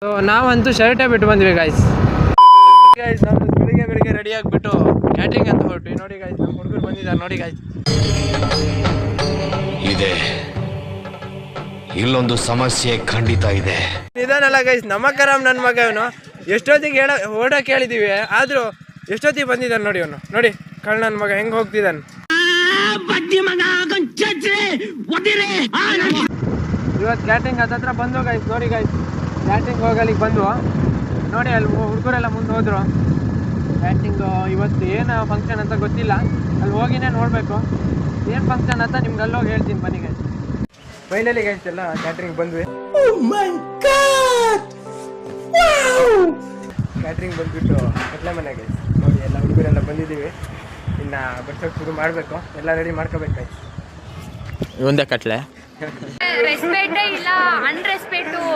So ನಾವಂತೂ ಶರ್ಟೇ ಬಿಟ್ಟು ಬಂದ್ವಿ ಗಾಯ್ಸ್. ನಾವು ಬೆಳಿಗ್ಗೆ ರೆಡಿ ಆಗಿಬಿಟ್ಟು ಕ್ಯಾಟ್ರಿಂಗ್ ಅಂತ ಹೊರಟ್ವಿ. ನೋಡಿ ಗಾಯ್ಸ್, ನಮ್ಮ ಹುಡುಗರು ಬಂದಿದ್ದಾರೆ ನೋಡಿ ಗಾಯ್ಸ್. ಇದೆ ಇಲ್ಲೊಂದು ಸಮಸ್ಯೆ ಖಂಡಿತ ಇದೆ. ಇದಾನಲ್ಲ ಗೈಸ್ ನಮ್ಮ ಕರಾಮ್ ನನ್ನ ಮಗ. ಇವನು ಎಷ್ಟೊತ್ತಿಗೆ ಓಡ ಕೇಳಿದೀವಿ, ಆದ್ರೂ ಎಷ್ಟೊತ್ತಿಗೆ ಬಂದಿದ್ದಾನೆ ನೋಡಿ. ಅವನು ನೋಡಿ ಕಳ್ಳ ನನ್ನ ಮಗ ಹೆಂಗ್ ಹೋಗ್ತಿದ್ದಾನೆ. ಇವತ್ತು ಕ್ಯಾಟ್ರಿಂಗ್ ಹತ್ರ ಬಂದು ಗೈಸ್. ನೋಡಿ ಗೈಸ್, ಕ್ಯಾಟ್ರಿಂಗ್ ಹೋಗಲಿಕ್ಕೆ ಬಂದು ನೋಡಿ, ಅಲ್ಲಿ ಹುಡುಗರೆಲ್ಲ ಮುಂದೆ ಹೋದ್ರು. ಕ್ಯಾಟ್ರಿಂಗ್ ಇವತ್ತು ಏನು ಫಂಕ್ಷನ್ ಅಂತ ಗೊತ್ತಿಲ್ಲ, ಅಲ್ಲಿ ಹೋಗಿನೇ ನೋಡಬೇಕು ಏನು ಫಂಕ್ಷನ್ ಅಂತ ನಿಮ್ಗೆ ಅಲ್ಲೋಗಿ ಹೇಳ್ತೀನಿ ಬನ್ನಿ ಗೈಸ್. ಫೈನಲಿ ಗೈಸ್ ಎಲ್ಲ ಕ್ಯಾಟ್ರಿಂಗ್ ಬಂದ್ವಿ. ಕ್ಯಾಟ್ರಿಂಗ್ ಬಂದ್ಬಿಟ್ಟು ಕಟ್ಲೆ ಮನೆ ಗೈಸ್. ನೋಡಿ ಎಲ್ಲ ಹುಡುಗರೆಲ್ಲ ಬಂದಿದ್ದೀವಿ. ಇನ್ನು ಬಡ್ಸೋಕೆ ಶುರು ಮಾಡಬೇಕು, ಎಲ್ಲ ರೆಡಿ ಮಾಡ್ಕೋಬೇಕು ಗೈಸ್. ಒಂದೇ ಕಟ್ಲೆ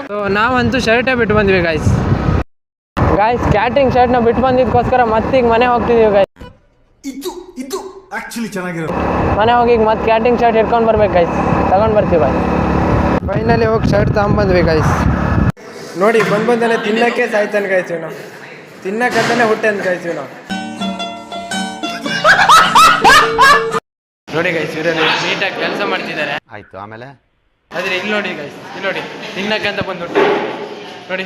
ಸೊ ನಾವಂತೂ ಶರ್ಟೇ ಬಿಟ್ಟು ಬಂದ್ವಿ ಗಾಯ್ಸ್. ಕ್ಯಾಟ್ರಿಂಗ್ ಶರ್ಟ್ನ ಬಿಟ್ಟು ಬಂದಿದ್ದಕ್ಕೋಸ್ಕರ ಮತ್ತೀಗ ಮನೆ ಹೋಗ್ತಿದೀವಿ ಗಾಯ್ಸ್. ಇದು ಆಕ್ಚುಲಿ ಚೆನ್ನಾಗಿರೋ ಮನೆ ಹೋಗಿ ಮತ್ತೆ ಕ್ಯಾಟ್ರಿಂಗ್ ಶರ್ಟ್ ಇಟ್ಕೊಂಡು ಬರ್ಬೇಕು ಗಾಯ್ಸ್. ತಗೊಂಡು ಬರ್ತೀವಿ ಗಾಯ್ಸ್. ಫೈನಲಿ ಹೋಗಿ ಶರ್ಟ್ ತಗೊಂಬಂದ್ವಿ ಗಾಯ್ಸ್. ನೋಡಿ ಬಂದನೆ ತಿನ್ನಕ್ಕೆ ಸಾಯ್ತಾನೆ ಗಾಯ್ಸ್. ನಾವು ತಿನ್ನಕ್ಕಂತಾನೆ ಹುಟ್ಟೆ ಅಂತ ಗಾಯ್ಸ್. ನಾವು ನೋಡಿ ಗೈಸ್, ಇವರಲ್ಲಿ ನೀಟಾಗಿ ಕೆಲಸ ಮಾಡ್ತಿದ್ದಾರೆ. ಆಯ್ತು, ಆಮೇಲೆ ಆದರೆ ಇಲ್ಲಿ ನೋಡಿ ಗೈಸ್, ಇಲ್ಲಿ ನೋಡಿ ತಿನ್ನಕ್ಕಂತ ಬಂದ್ಬಿಟ್ಟು ನೋಡಿ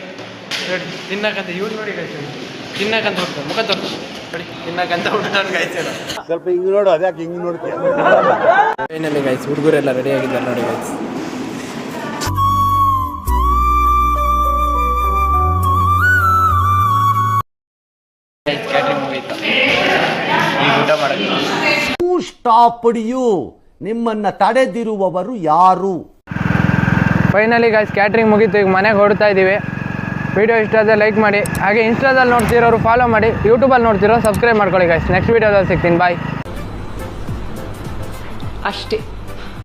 ನೋಡಿ ತಿನ್ನಕ್ಕಂತ ಇವ್ರು ನೋಡಿ ಗೈಸ್, ತಿನ್ನಕ್ಕಂತ ಹುಡ್ತಾರೆ ಮುಖ ತೋರಿಸು ನೋಡಿ, ತಿನ್ನಕ್ಕಂತ ಹುಡ್ತಾನೆ ಗೈಸ್. ಸ್ವಲ್ಪ ಹಿಂಗ್ ನೋಡು, ಅದ್ಯಾಕೆ ಹಿಂಗ್ ನೋಡ್ತೀಯ? ಫೈನಲಿ ಗೈಸ್ ಹುಡುಗರೆಲ್ಲ ರೆಡಿ ಆಗಿದ್ದಾರೆ ನೋಡಿ ಗೈಸ್. ಕ್ಯಾಟ್ರಿಂಗ್ ಮುಗೀತು, ಈಗ ಊಟ ಮಾಡಕ್ಕೆ. ಸ್ಟಾಪ್ ಯು, ನಿಮ್ಮನ್ನ ತಡೆದಿರುವವರು ಯಾರು? ಫೈನಲಿ ಗೈಸ್ ಕ್ಯಾಟ್ರಿಂಗ್ ಮುಗೀತು, ಈಗ ಮನೆಗೆ ಹೊರಡ್ತಾ ಇದ್ದೀವಿ. ವಿಡಿಯೋ ಇಷ್ಟ ಆದರೆ ಲೈಕ್ ಮಾಡಿ, ಹಾಗೆ ಇನ್ಸ್ಟಾದಲ್ಲಿ ನೋಡ್ತಿರೋರು ಫಾಲೋ ಮಾಡಿ, ಯೂಟ್ಯೂಬಲ್ಲಿ ನೋಡ್ತಿರೋ ಸಬ್ಸ್ಕ್ರೈಬ್ ಮಾಡ್ಕೊಳ್ಳಿ ಗೈಸ್. ನೆಕ್ಸ್ಟ್ ವಿಡಿಯೋದಲ್ಲಿ ಸಿಗ್ತೀನಿ, ಬಾಯ್. ಅಷ್ಟೇ.